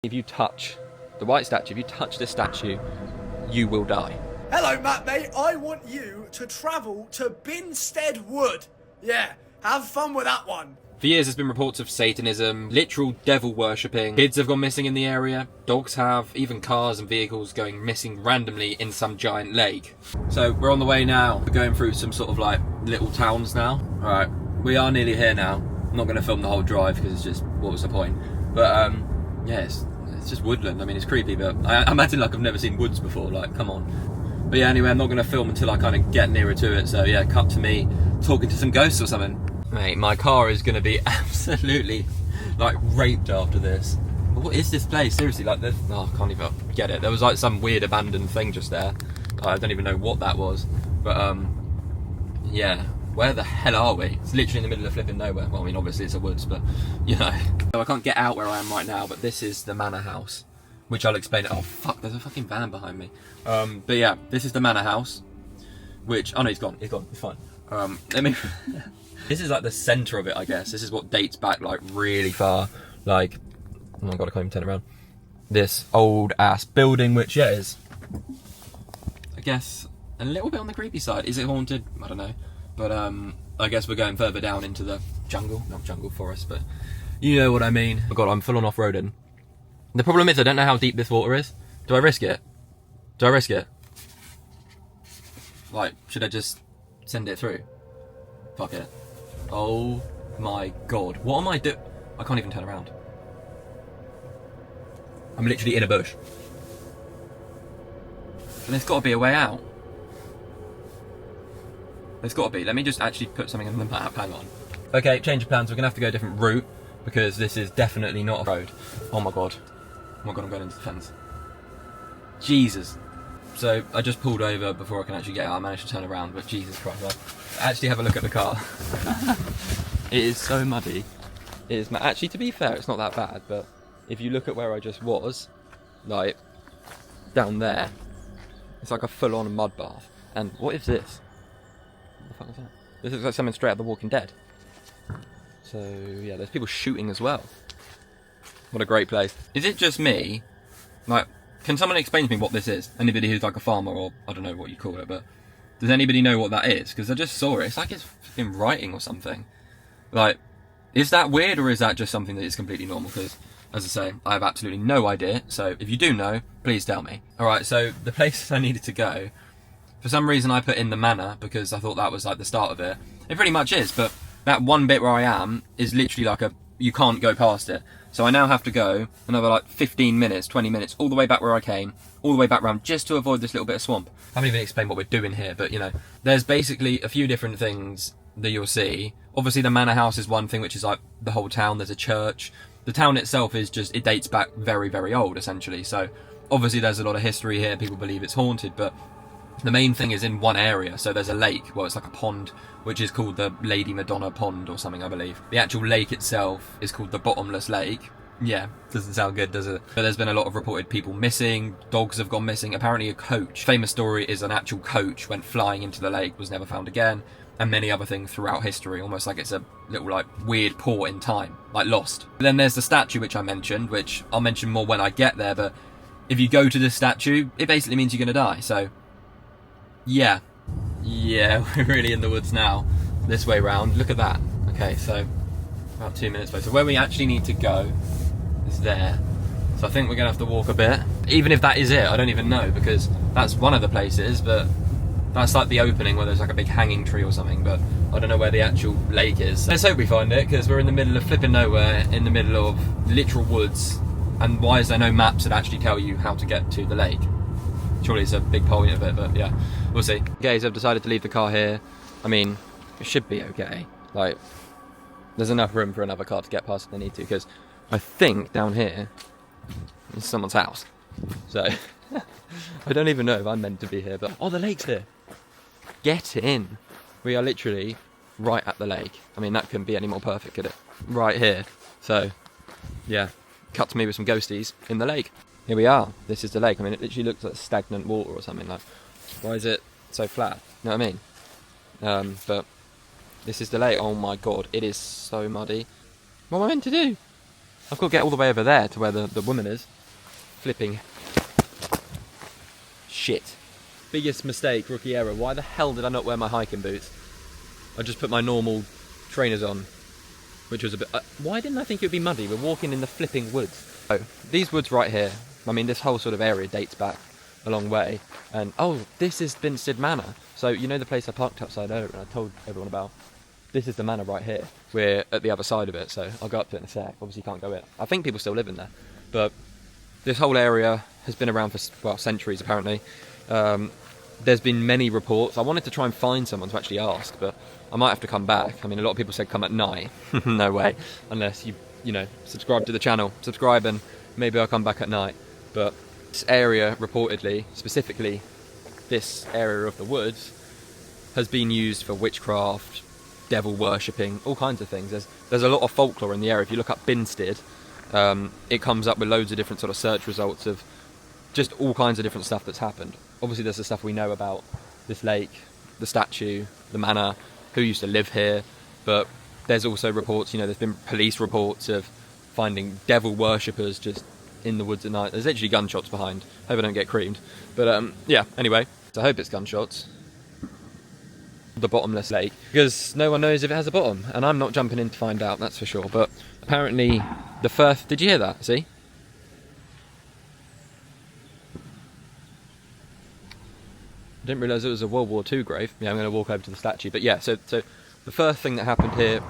If you touch the white statue, if you touch this statue, you will die. Hello, Matt, mate. I want you to travel to Binstead Wood. Yeah, have fun with that one. For years there's been reports of Satanism, literal devil worshipping. Kids have gone missing in the area, dogs have, even cars and vehicles going missing randomly in some giant lake. So we're on the way now. We're going through some sort of like little towns now. Alright, we are nearly here now. I'm not going to film the whole drive because it's just, what was the point? But yeah, it's just woodland. I mean, it's creepy, but I imagine like I've never seen woods before, like, come on. But yeah, anyway, I'm not going to film until I kind of get nearer to it. So yeah, cut to me talking to some ghosts or something. Mate, my car is going to be absolutely, like, raped after this. What is this place? Seriously, like, this? Oh, I can't even get it. There was, like, some weird abandoned thing just there. I don't even know what that was. But, yeah. Where the hell are we? It's literally in the middle of flipping nowhere. Well, I mean, obviously it's a woods, but, you know. So I can't get out where I am right now, but this is the manor house, which I'll explain. Oh, fuck, there's a fucking van behind me. But yeah, this is the manor house, which, oh no, he's gone, it's fine. Let me... This is like the centre of it, I guess. This is what dates back like really far. Like, oh my god, I can't even turn around. This old ass building, which yeah is, I guess, a little bit on the creepy side. Is it haunted? I don't know. But I guess we're going further down into the jungle. Not jungle, forest, but you know what I mean. Oh god, I'm full on off-roading. The problem is I don't know how deep this water is. Do I risk it? Do I risk it? Like, should I just send it through? Fuck it. Oh my god. What am I doing? I can't even turn around. I'm literally in a bush. And there's got to be a way out. There's got to be. Let me just actually put something on the map. Hang on. Okay, change of plans. We're going to have to go a different route because this is definitely not a road. Oh my god. Oh my god, I'm going into the fence. Jesus. So I just pulled over before I can actually get out. I managed to turn around, but Jesus Christ. Like, actually have a look at the car. It is so muddy. It is actually, to be fair, it's not that bad, but if you look at where I just was, like down there, it's like a full-on mud bath. And what is this? What the fuck is that? This looks like something straight out of The Walking Dead. So yeah, there's people shooting as well. What a great place. Is it just me? Like, can someone explain to me what this is? Anybody who's like a farmer, or I don't know what you call it, but does anybody know what that is? Because I just saw it. It's like it's fucking writing or something. Like, is that weird, or is that just something that is completely normal? Because, as I say, I have absolutely no idea. So if you do know, please tell me. Alright, so the place I needed to go, for some reason I put in the manor because I thought that was like the start of it. It pretty much is, but that one bit where I am is literally like you can't go past it. So I now have to go another like 15 minutes, 20 minutes, all the way back where I came, all the way back round, just to avoid this little bit of swamp. I haven't even explained what we're doing here, but you know, there's basically a few different things that you'll see. Obviously the manor house is one thing, which is like the whole town. There's a church. The town itself is just, it dates back very, very old, essentially. So obviously there's a lot of history here. People believe it's haunted, but the main thing is in one area. So there's a lake, well, it's like a pond, which is called the Lady Madonna Pond or something, I believe. The actual lake itself is called the Bottomless Lake. Yeah, doesn't sound good, does it? But there's been a lot of reported people missing, dogs have gone missing, apparently a coach. Famous story is an actual coach went flying into the lake, was never found again, and many other things throughout history, almost like it's a little like weird port in time, like Lost. But then there's the statue which I mentioned, which I'll mention more when I get there, but if you go to this statue, it basically means you're gonna die, so yeah, we're really in the woods now. This way round, look at that. Okay, so about 2 minutes away. So where we actually need to go is there. So I think we're gonna have to walk a bit. Even if that is it, I don't even know, because that's one of the places, but that's like the opening where there's like a big hanging tree or something, but I don't know where the actual lake is. Let's hope we find it, because we're in the middle of flipping nowhere, in the middle of literal woods, and why is there no maps that actually tell you how to get to the lake? Surely it's a big point of it, but yeah, we'll see. Okay, so I've decided to leave the car here. I mean, it should be okay. Like, there's enough room for another car to get past if they need to, because I think down here is someone's house. So, I don't even know if I'm meant to be here, but oh, the lake's here. Get in. We are literally right at the lake. I mean, that couldn't be any more perfect, could it? Right here. So, yeah, cut to me with some ghosties in the lake. Here we are. This is the lake. I mean, it literally looks like stagnant water or something. Like, why is it so flat? You know what I mean? But this is the lake. Oh my god, it is so muddy. What am I meant to do? I've got to get all the way over there to where the woman is. Flipping shit. Biggest mistake, rookie error. Why the hell did I not wear my hiking boots? I just put my normal trainers on, which was a bit... why didn't I think it would be muddy? We're walking in the flipping woods. Oh, these woods right here, I mean, this whole sort of area dates back a long way. And, oh, this is Binstead Manor. So, you know the place I parked outside earlier and I told everyone about? This is the manor right here. We're at the other side of it, so I'll go up to it in a sec. Obviously, you can't go in. I think people still live in there. But this whole area has been around for, well, centuries, apparently. There's been many reports. I wanted to try and find someone to actually ask, but I might have to come back. I mean, a lot of people said come at night. No way. Unless you know, subscribe to the channel. Subscribe and maybe I'll come back at night. But this area, reportedly, specifically this area of the woods, has been used for witchcraft, devil worshipping, all kinds of things. There's a lot of folklore in the area. If you look up Binstead, it comes up with loads of different sort of search results of just all kinds of different stuff that's happened. Obviously there's the stuff we know about this lake, the statue, the manor, who used to live here, but there's also reports, you know, there's been police reports of finding devil worshippers just in the woods at night. There's actually gunshots behind. Hope I don't get creamed. But yeah, anyway, so I hope it's gunshots. The bottomless lake, because no one knows if it has a bottom, and I'm not jumping in to find out, that's for sure. But apparently the first... Did you hear that? See? I didn't realise it was a World War II grave. Yeah, I'm going to walk over to the statue. But yeah, so the first thing that happened here,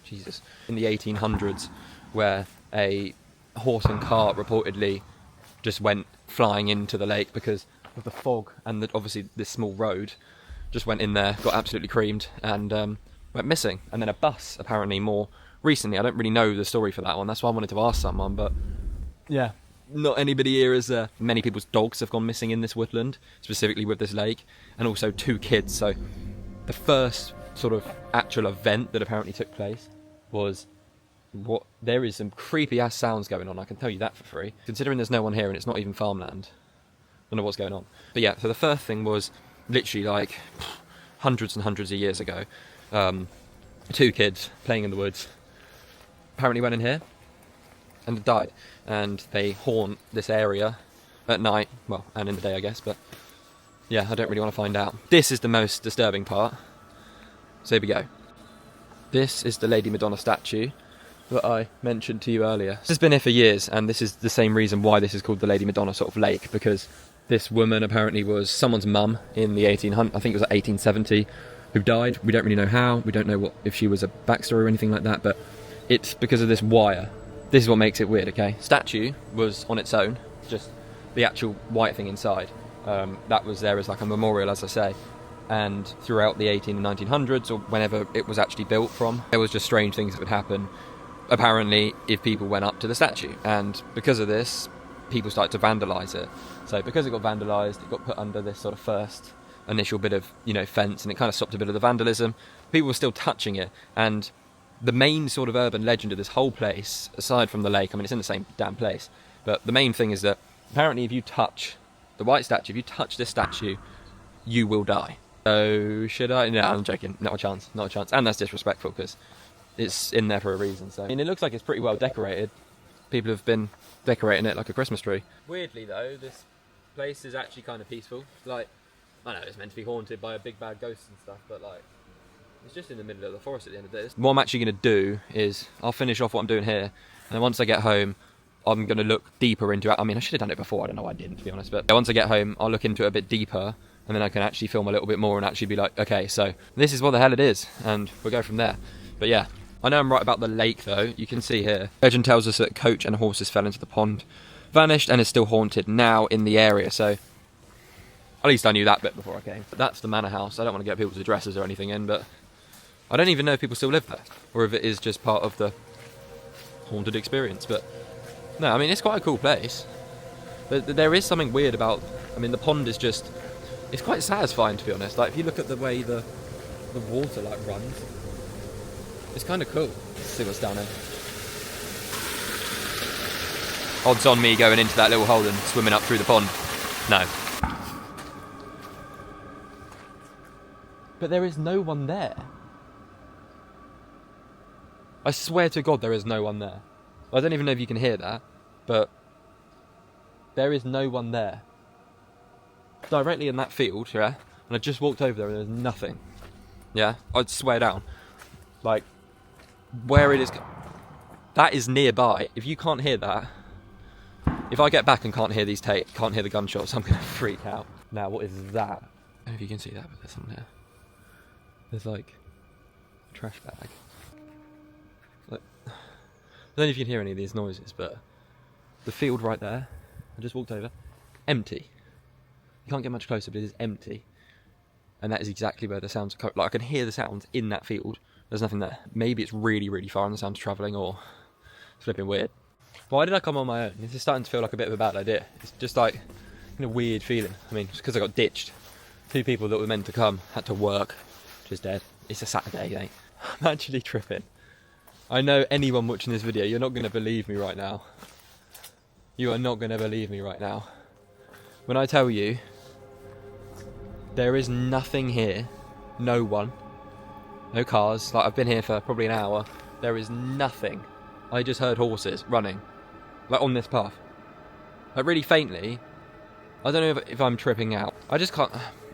Jesus, in the 1800s, where a horse and cart reportedly just went flying into the lake because of the fog and obviously this small road, just went in there, got absolutely creamed and went missing. And then a bus, apparently more recently. I don't really know the story for that one. That's why I wanted to ask someone, but yeah. Not anybody here is... many people's dogs have gone missing in this woodland, specifically with this lake, and also 2 kids. So the first sort of actual event that apparently took place was... There is some creepy ass sounds going on, I can tell you that for free. Considering there's no one here and it's not even farmland, I don't know what's going on. But yeah, so the first thing was literally like hundreds and hundreds of years ago. 2 kids playing in the woods apparently went in here and died. And they haunt this area at night, well, and in the day, I guess, but yeah, I don't really want to find out. This is the most disturbing part. So here we go. This is the Lady Madonna statue that I mentioned to you earlier. This has been here for years, and this is the same reason why this is called the Lady Madonna sort of lake, because this woman apparently was someone's mum in the 1800s, I think it was 1870, who died. We don't really know how, we don't know if she was a backstory or anything like that, but it's because of this wire. This is what makes it weird, okay? Statue was on its own, just the actual white thing inside. That was there as like a memorial, as I say. And throughout the 18 and 1900s, or whenever it was actually built from, there was just strange things that would happen, apparently, if people went up to the statue. And because of this, people started to vandalise it. So because it got vandalised, it got put under this sort of first initial bit of, you know, fence, and it kind of stopped a bit of the vandalism. People were still touching it, and the main sort of urban legend of this whole place, aside from the lake, I mean, it's in the same damn place, but the main thing is that apparently if you touch the white statue, if you touch this statue, you will die. So, should I? No, I'm joking. Not a chance. Not a chance. And that's disrespectful, because it's in there for a reason. So, I mean, it looks like it's pretty well decorated. People have been decorating it like a Christmas tree. Weirdly, though, this place is actually kind of peaceful. Like, I know it's meant to be haunted by a big bad ghost and stuff, but like, it's just in the middle of the forest at the end of the day. What I'm actually going to do is, I'll finish off what I'm doing here, and then once I get home, I'm going to look deeper into it. I mean, I should have done it before, I don't know why I didn't, to be honest, but once I get home, I'll look into it a bit deeper, and then I can actually film a little bit more and actually be like, okay, so this is what the hell it is, and we'll go from there. But yeah, I know I'm right about the lake though. You can see here, legend tells us that coach and horses fell into the pond, vanished, and is still haunted now in the area, so at least I knew that bit before I came. But that's the manor house. I don't want to get people's addresses or anything in, but I don't even know if people still live there, or if it is just part of the haunted experience. But no, I mean, it's quite a cool place. But there is something weird about, I mean, the pond is just, it's quite satisfying, to be honest. Like, if you look at the way the water like runs, it's kind of cool. Let's see what's down there. Odds on me going into that little hole and swimming up through the pond. No. But there is no one there. I swear to God there is no one there. I don't even know if you can hear that, but there is no one there. Directly in that field, yeah, and I just walked over there and there's nothing. Yeah, I'd swear down. Like, where it is, that is nearby. If you can't hear that, if I get back and can't hear can't hear the gunshots, I'm gonna freak out. Now, what is that? I don't know if you can see that, but there's something there. There's like a trash bag. Like, I don't know if you can hear any of these noises, but the field right there, I just walked over, empty. You can't get much closer, but it is empty. And that is exactly where the sounds are. Like, I can hear the sounds in that field. There's nothing there. Maybe it's really, really far and the sound's travelling, or flipping weird. Why did I come on my own? This is starting to feel like a bit of a bad idea. It's just like a weird feeling. I mean, it's because I got ditched. 2 people that were meant to come had to work, which is dead. It's a Saturday, mate. I'm actually tripping. I know anyone watching this video, you're not going to believe me right now. You are not going to believe me right now. When I tell you, there is nothing here. No one. No cars. Like, I've been here for probably an hour. There is nothing. I just heard horses running. Like, on this path. Like, really faintly. I don't know if I'm tripping out. I just can't...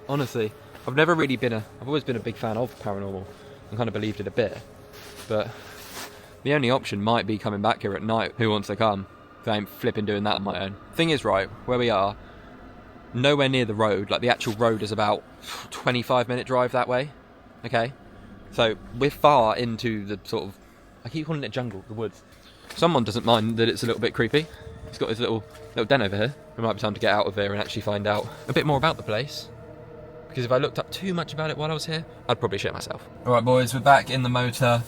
Honestly, I've always been a big fan of paranormal. And kind of believed it a bit. But the only option might be coming back here at night. Who wants to come? If I ain't flipping doing that on my own. Thing is, right, where we are, nowhere near the road. Like, the actual road is about 25-minute drive that way. Okay? So, we're far into the sort of... I keep calling it jungle, the woods. Someone doesn't mind that it's a little bit creepy. He's got his little den over here. It might be time to get out of here and actually find out a bit more about the place. Because if I looked up too much about it while I was here, I'd probably shit myself. Alright boys, we're back in the motor.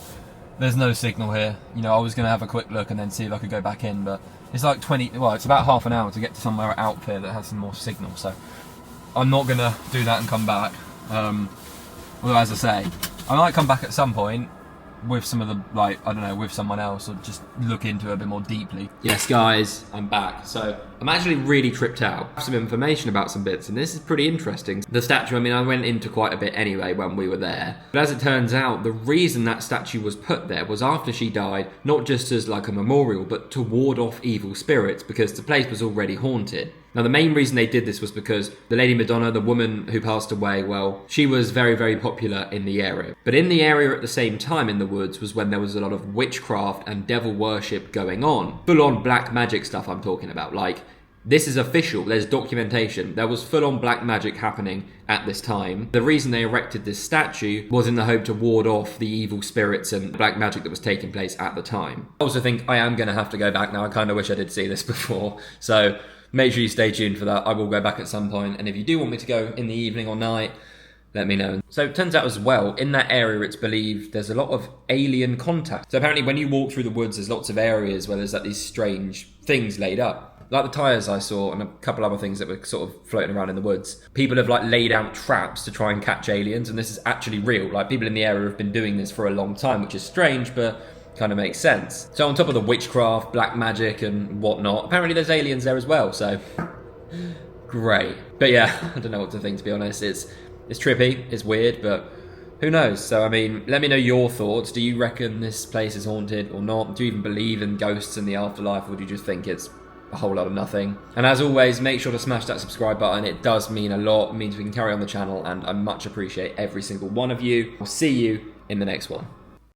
There's no signal here. You know, I was going to have a quick look and then see if I could go back in, but it's like it's about half an hour to get to somewhere out there that has some more signal, so I'm not going to do that and come back. Although, as I say, I might come back at some point with some of the, like, I don't know, with someone else, or just look into it a bit more deeply. Yes, guys, I'm back. So, I'm actually really tripped out. I have some information about some bits, and this is pretty interesting. The statue, I mean, I went into quite a bit anyway when we were there. But as it turns out, the reason that statue was put there was after she died, not just as like a memorial, but to ward off evil spirits, because the place was already haunted. Now, the main reason they did this was because the Lady Madonna, the woman who passed away, well, she was very, very popular in the area. But in the area at the same time in the woods was when there was a lot of witchcraft and devil worship going on. Full-on black magic stuff I'm talking about. Like, this is official. There's documentation. There was full-on black magic happening at this time. The reason they erected this statue was in the hope to ward off the evil spirits and black magic that was taking place at the time. I also think I am going to have to go back now. I kind of wish I did see this before. So make sure you stay tuned for that. I will go back at some point. And if you do want me to go in the evening or night, let me know. So it turns out as well, in that area it's believed there's a lot of alien contact. So apparently when you walk through the woods, there's lots of areas where there's like these strange things laid up. Like the tyres I saw and a couple other things that were sort of floating around in the woods. People have like laid out traps to try and catch aliens, and this is actually real. Like, people in the area have been doing this for a long time, which is strange, but kind of makes sense. So on top of the witchcraft, black magic and whatnot, apparently there's aliens there as well, so great. But yeah, I don't know what to think, to be honest. It's trippy, it's weird, but who knows? So I mean, let me know your thoughts. Do you reckon this place is haunted or not? Do you even believe in ghosts in the afterlife, or do you just think it's a whole lot of nothing? And as always, make sure to smash that subscribe button. It does mean a lot. It means we can carry on the channel, and I much appreciate every single one of you. I'll see you in the next one.